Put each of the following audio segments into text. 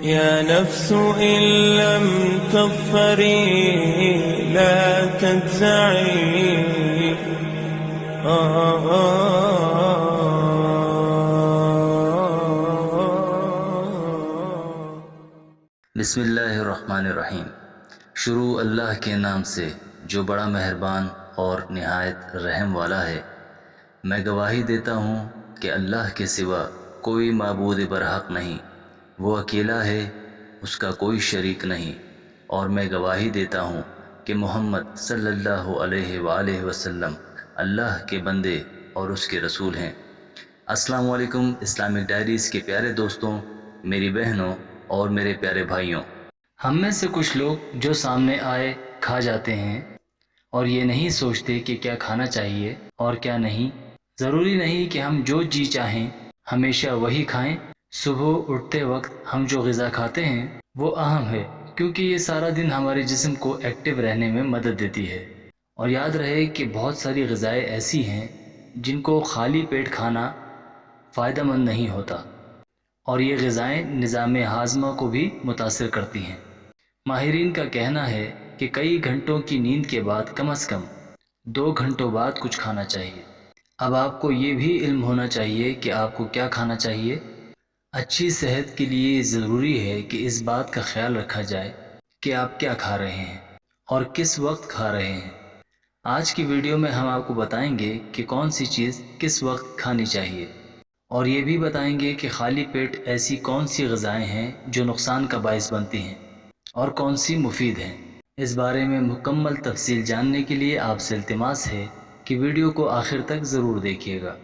يا نفس إن لم تظفري لا تجزعي. بسم اللہ الرحمن الرحیم۔ شروع اللہ کے نام سے جو بڑا مہربان اور نہایت رحم والا ہے۔ میں گواہی دیتا ہوں کہ اللہ کے سوا کوئی معبود برحق نہیں، وہ اکیلا ہے، اس کا کوئی شریک نہیں، اور میں گواہی دیتا ہوں کہ محمد صلی اللہ علیہ وآلہ وسلم اللہ کے بندے اور اس کے رسول ہیں۔ السلام علیکم اسلامک ڈائریز کے پیارے دوستوں، میری بہنوں اور میرے پیارے بھائیوں۔ ہم میں سے کچھ لوگ جو سامنے آئے کھا جاتے ہیں اور یہ نہیں سوچتے کہ کیا کھانا چاہیے اور کیا نہیں۔ ضروری نہیں کہ ہم جو جی چاہیں ہمیشہ وہی کھائیں۔ صبح اٹھتے وقت ہم جو غذا کھاتے ہیں وہ اہم ہے، کیونکہ یہ سارا دن ہمارے جسم کو ایکٹیو رہنے میں مدد دیتی ہے۔ اور یاد رہے کہ بہت ساری غذائیں ایسی ہیں جن کو خالی پیٹ کھانا فائدہ مند نہیں ہوتا، اور یہ غذائیں نظام ہاضمہ کو بھی متاثر کرتی ہیں۔ ماہرین کا کہنا ہے کہ کئی گھنٹوں کی نیند کے بعد کم از کم 2 گھنٹوں بعد کچھ کھانا چاہیے۔ اب آپ کو یہ بھی علم ہونا چاہیے کہ آپ کو کیا کھانا چاہیے۔ اچھی صحت کے لیے ضروری ہے کہ اس بات کا خیال رکھا جائے کہ آپ کیا کھا رہے ہیں اور کس وقت کھا رہے ہیں۔ آج کی ویڈیو میں ہم آپ کو بتائیں گے کہ کون سی چیز کس وقت کھانی چاہیے، اور یہ بھی بتائیں گے کہ خالی پیٹ ایسی کون سی غذائیں ہیں جو نقصان کا باعث بنتی ہیں اور کون سی مفید ہیں۔ اس بارے میں مکمل تفصیل جاننے کے لیے آپ سے التماس ہے کہ ویڈیو کو آخر تک ضرور دیکھیے گا۔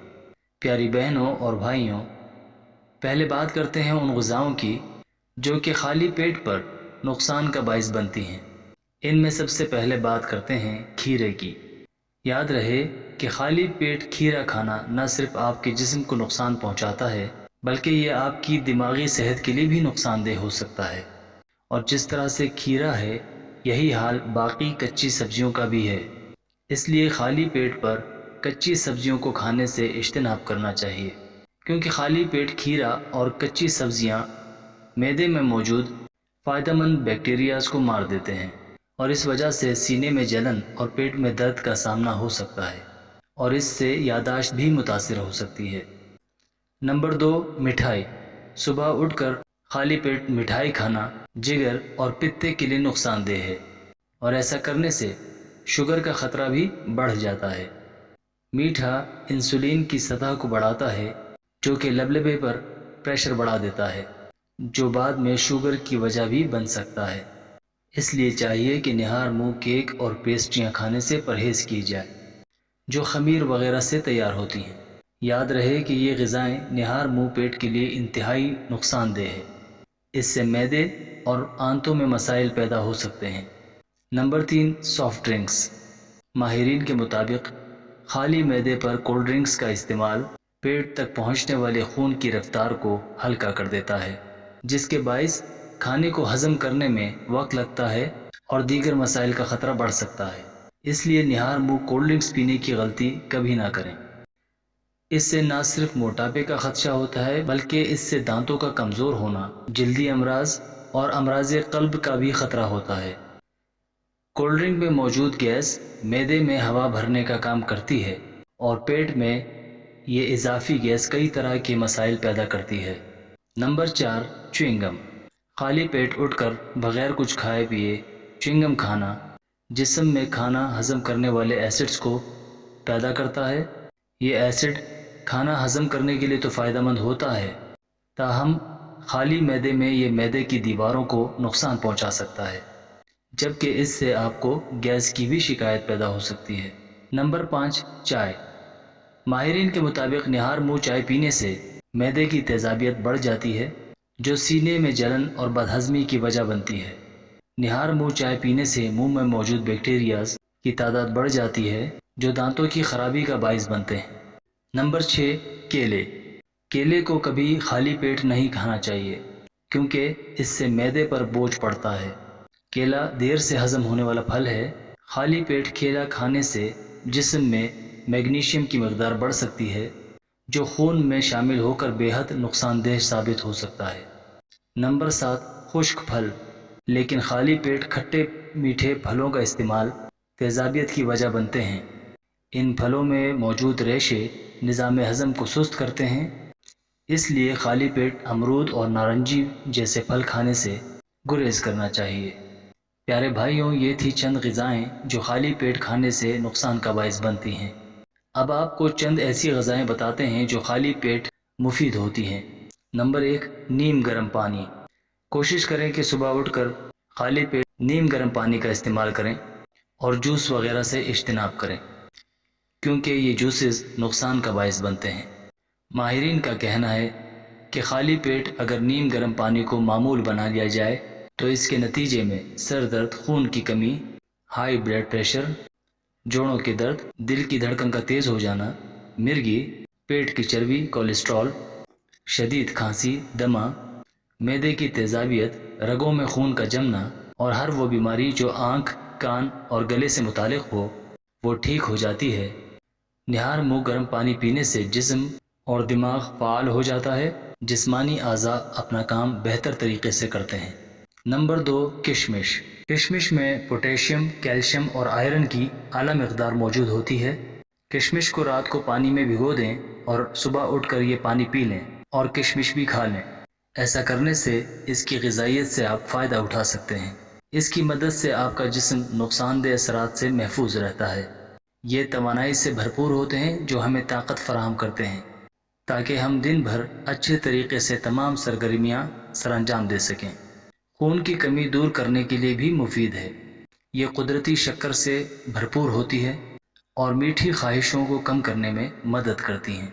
پیاری بہنوں اور بھائیوں، پہلے بات کرتے ہیں ان غذاؤں کی جو کہ خالی پیٹ پر نقصان کا باعث بنتی ہیں۔ ان میں سب سے پہلے بات کرتے ہیں کھیرے کی۔ یاد رہے کہ خالی پیٹ کھیرا کھانا نہ صرف آپ کے جسم کو نقصان پہنچاتا ہے بلکہ یہ آپ کی دماغی صحت کے لیے بھی نقصان دہ ہو سکتا ہے، اور جس طرح سے کھیرا ہے یہی حال باقی کچی سبزیوں کا بھی ہے۔ اس لیے خالی پیٹ پر کچی سبزیوں کو کھانے سے اجتناب کرنا چاہیے، کیونکہ خالی پیٹ کھیرا اور کچی سبزیاں معدے میں موجود فائدہ مند بیکٹیریاز کو مار دیتے ہیں، اور اس وجہ سے سینے میں جلن اور پیٹ میں درد کا سامنا ہو سکتا ہے، اور اس سے یادداشت بھی متاثر ہو سکتی ہے۔ نمبر 2، مٹھائی۔ صبح اٹھ کر خالی پیٹ مٹھائی کھانا جگر اور پتے کے لیے نقصان دہ ہے، اور ایسا کرنے سے شوگر کا خطرہ بھی بڑھ جاتا ہے۔ میٹھا انسولین کی سطح کو بڑھاتا ہے، جو کہ لبلبے پر پریشر بڑھا دیتا ہے، جو بعد میں شوگر کی وجہ بھی بن سکتا ہے۔ اس لیے چاہیے کہ نہار منہ کیک اور پیسٹریاں کھانے سے پرہیز کی جائے جو خمیر وغیرہ سے تیار ہوتی ہیں۔ یاد رہے کہ یہ غذائیں نہار منہ پیٹ کے لیے انتہائی نقصان دہ ہے، اس سے معدے اور آنتوں میں مسائل پیدا ہو سکتے ہیں۔ Number 3، soft drinks. ماہرین کے مطابق خالی معدے پر کولڈ ڈرنکس کا استعمال پیٹ تک پہنچنے والے خون کی رفتار کو ہلکا کر دیتا ہے، جس کے باعث کھانے کو ہضم کرنے میں وقت لگتا ہے اور دیگر مسائل کا خطرہ بڑھ سکتا ہے۔ اس لیے نہار منہ کولڈ ڈرنکس پینے کی غلطی کبھی نہ کریں۔ اس سے نہ صرف موٹاپے کا خدشہ ہوتا ہے بلکہ اس سے دانتوں کا کمزور ہونا، جلدی امراض اور امراض قلب کا بھی خطرہ ہوتا ہے۔ کولڈ ڈرنک میں موجود گیس معدے میں ہوا بھرنے کا کام کرتی ہے، اور پیٹ میں یہ اضافی گیس کئی طرح کے مسائل پیدا کرتی ہے۔ Number 4، chewing gum. خالی پیٹ اٹھ کر بغیر کچھ کھائے پیے چیونگم کھانا جسم میں کھانا ہضم کرنے والے ایسڈز کو پیدا کرتا ہے۔ یہ ایسڈ کھانا ہضم کرنے کے لیے تو فائدہ مند ہوتا ہے، تاہم خالی معدے میں یہ معدے کی دیواروں کو نقصان پہنچا سکتا ہے، جبکہ اس سے آپ کو گیس کی بھی شکایت پیدا ہو سکتی ہے۔ نمبر 5، چائے۔ ماہرین کے مطابق نہار منہ چائے پینے سے معدے کی تیزابیت بڑھ جاتی ہے، جو سینے میں جلن اور بدہضمی کی وجہ بنتی ہے۔ نہار منہ چائے پینے سے منہ میں موجود بیکٹیریاز کی تعداد بڑھ جاتی ہے، جو دانتوں کی خرابی کا باعث بنتے ہیں۔ نمبر 6، کیلے۔ کیلے کو کبھی خالی پیٹ نہیں کھانا چاہیے، کیونکہ اس سے معدے پر بوجھ پڑتا ہے۔ کیلا دیر سے ہضم ہونے والا پھل ہے۔ خالی پیٹ کیلا کھانے سے جسم میں میگنیشیم کی مقدار بڑھ سکتی ہے، جو خون میں شامل ہو کر بے حد نقصان دہ ثابت ہو سکتا ہے۔ نمبر 7 خشک پھل، لیکن خالی پیٹ کھٹے میٹھے پھلوں کا استعمال تیزابیت کی وجہ بنتے ہیں۔ ان پھلوں میں موجود ریشے نظام ہضم کو سست کرتے ہیں، اس لیے خالی پیٹ امرود اور نارنجی جیسے پھل کھانے سے گریز کرنا چاہیے۔ پیارے بھائیوں، یہ تھی چند غذائیں جو خالی پیٹ کھانے سے نقصان کا باعث بنتی ہیں۔ اب آپ کو چند ایسی غذائیں بتاتے ہیں جو خالی پیٹ مفید ہوتی ہیں۔ نمبر 1 نیم گرم پانی۔ کوشش کریں کہ صبح اٹھ کر خالی پیٹ نیم گرم پانی کا استعمال کریں اور جوس وغیرہ سے اجتناب کریں، کیونکہ یہ جوسز نقصان کا باعث بنتے ہیں۔ ماہرین کا کہنا ہے کہ خالی پیٹ اگر نیم گرم پانی کو معمول بنا لیا جائے تو اس کے نتیجے میں سر درد، خون کی کمی، ہائی بلڈ پریشر، جوڑوں کے درد، دل کی دھڑکن کا تیز ہو جانا، مرگی، پیٹ کی چربی، کولیسٹرول، شدید کھانسی، دمہ، معدے کی تیزابیت، رگوں میں خون کا جمنا اور ہر وہ بیماری جو آنکھ، کان اور گلے سے متعلق ہو وہ ٹھیک ہو جاتی ہے۔ نہار منہ گرم پانی پینے سے جسم اور دماغ فعال ہو جاتا ہے، جسمانی اعضاء اپنا کام بہتر طریقے سے کرتے ہیں۔ نمبر 2 کشمش۔ کشمش میں پوٹیشیم، کیلشیم اور آئرن کی اعلیٰ مقدار موجود ہوتی ہے۔ کشمش کو رات کو پانی میں بھگو دیں اور صبح اٹھ کر یہ پانی پی لیں اور کشمش بھی کھا لیں۔ ایسا کرنے سے اس کی غذائیت سے آپ فائدہ اٹھا سکتے ہیں۔ اس کی مدد سے آپ کا جسم نقصان دہ اثرات سے محفوظ رہتا ہے۔ یہ توانائی سے بھرپور ہوتے ہیں جو ہمیں طاقت فراہم کرتے ہیں تاکہ ہم دن بھر اچھے طریقے سے تمام سرگرمیاں سر انجام دے سکیں۔ خون کی کمی دور کرنے کے لیے بھی مفید ہے۔ یہ قدرتی شکر سے بھرپور ہوتی ہے اور میٹھی خواہشوں کو کم کرنے میں مدد کرتی ہیں۔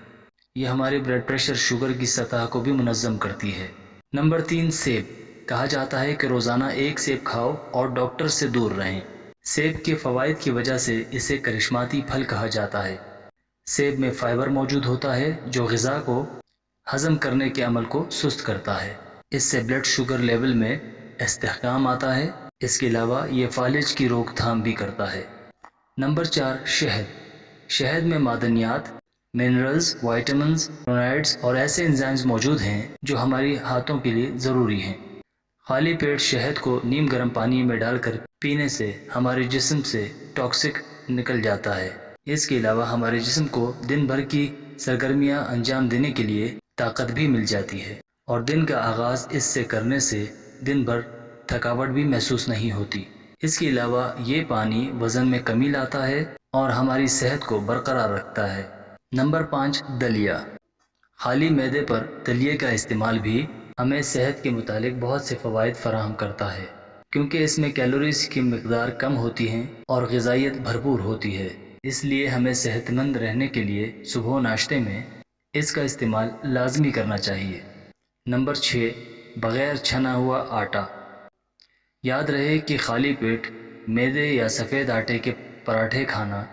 یہ ہمارے بلڈ پریشر، شوگر کی سطح کو بھی منظم کرتی ہے۔ نمبر 3 سیب۔ کہا جاتا ہے کہ روزانہ 1 سیب کھاؤ اور ڈاکٹر سے دور رہیں۔ سیب کے فوائد کی وجہ سے اسے کرشماتی پھل کہا جاتا ہے۔ سیب میں فائبر موجود ہوتا ہے جو غذا کو ہضم کرنے کے عمل کو سست کرتا ہے۔ اس سے بلڈ شوگر لیول میں استحکام آتا ہے۔ اس کے علاوہ یہ فالج کی روک تھام بھی کرتا ہے۔ نمبر 4 شہد۔ شہد میں معدنیات، منرلز، وائٹامنز، فلونائڈز اور ایسے انزائمز موجود ہیں جو ہماری ہاتھوں کے لیے ضروری ہیں۔ خالی پیٹ شہد کو نیم گرم پانی میں ڈال کر پینے سے ہمارے جسم سے ٹاکسک نکل جاتا ہے۔ اس کے علاوہ ہمارے جسم کو دن بھر کی سرگرمیاں انجام دینے کے لیے طاقت بھی مل جاتی ہے اور دن کا آغاز اس سے کرنے سے دن بھر تھکاوٹ بھی محسوس نہیں ہوتی۔ اس کے علاوہ یہ پانی وزن میں کمی لاتا ہے اور ہماری صحت کو برقرار رکھتا ہے۔ نمبر 5 دلیا۔ خالی معدے پر دلیے کا استعمال بھی ہمیں صحت کے متعلق بہت سے فوائد فراہم کرتا ہے، کیونکہ اس میں کیلوریز کی مقدار کم ہوتی ہیں اور غذائیت بھرپور ہوتی ہے۔ اس لیے ہمیں صحت مند رہنے کے لیے صبح ناشتے میں اس کا استعمال لازمی کرنا چاہیے۔ نمبر 6 بغیر چھنا ہوا آٹا۔ یاد رہے کہ خالی پیٹ میدے یا سفید آٹے کے پراٹھے کھانا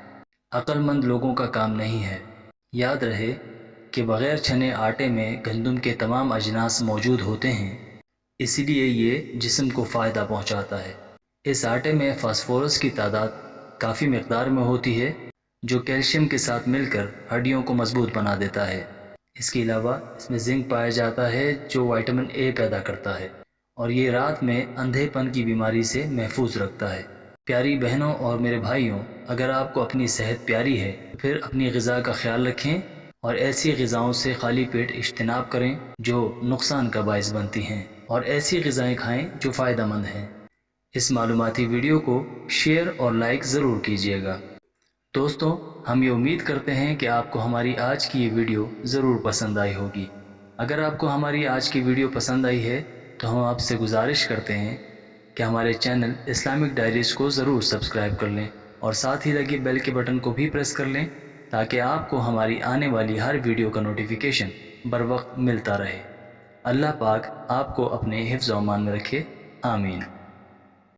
عقل مند لوگوں کا کام نہیں ہے۔ یاد رہے کہ بغیر چھنے آٹے میں گندم کے تمام اجناس موجود ہوتے ہیں، اس لیے یہ جسم کو فائدہ پہنچاتا ہے۔ اس آٹے میں فاسفورس کی تعداد کافی مقدار میں ہوتی ہے جو کیلشیم کے ساتھ مل کر ہڈیوں کو مضبوط بنا دیتا ہے۔ اس کے علاوہ اس میں زنک پایا جاتا ہے جو وائٹامن اے پیدا کرتا ہے اور یہ رات میں اندھے پن کی بیماری سے محفوظ رکھتا ہے۔ پیاری بہنوں اور میرے بھائیوں، اگر آپ کو اپنی صحت پیاری ہے تو پھر اپنی غذا کا خیال رکھیں اور ایسی غذاؤں سے خالی پیٹ اجتناب کریں جو نقصان کا باعث بنتی ہیں، اور ایسی غذائیں کھائیں جو فائدہ مند ہیں۔ اس معلوماتی ویڈیو کو شیئر اور لائک ضرور کیجیے گا۔ دوستوں، ہم یہ امید کرتے ہیں کہ آپ کو ہماری آج کی یہ ویڈیو ضرور پسند آئی ہوگی۔ اگر آپ کو ہماری آج کی ویڈیو پسند آئی ہے تو ہم آپ سے گزارش کرتے ہیں کہ ہمارے چینل اسلامک ڈائریز کو ضرور سبسکرائب کر لیں اور ساتھ ہی لگے بیل کے بٹن کو بھی پریس کر لیں تاکہ آپ کو ہماری آنے والی ہر ویڈیو کا نوٹیفیکیشن بر وقت ملتا رہے۔ اللہ پاک آپ کو اپنے حفظ و امان میں رکھے، آمین۔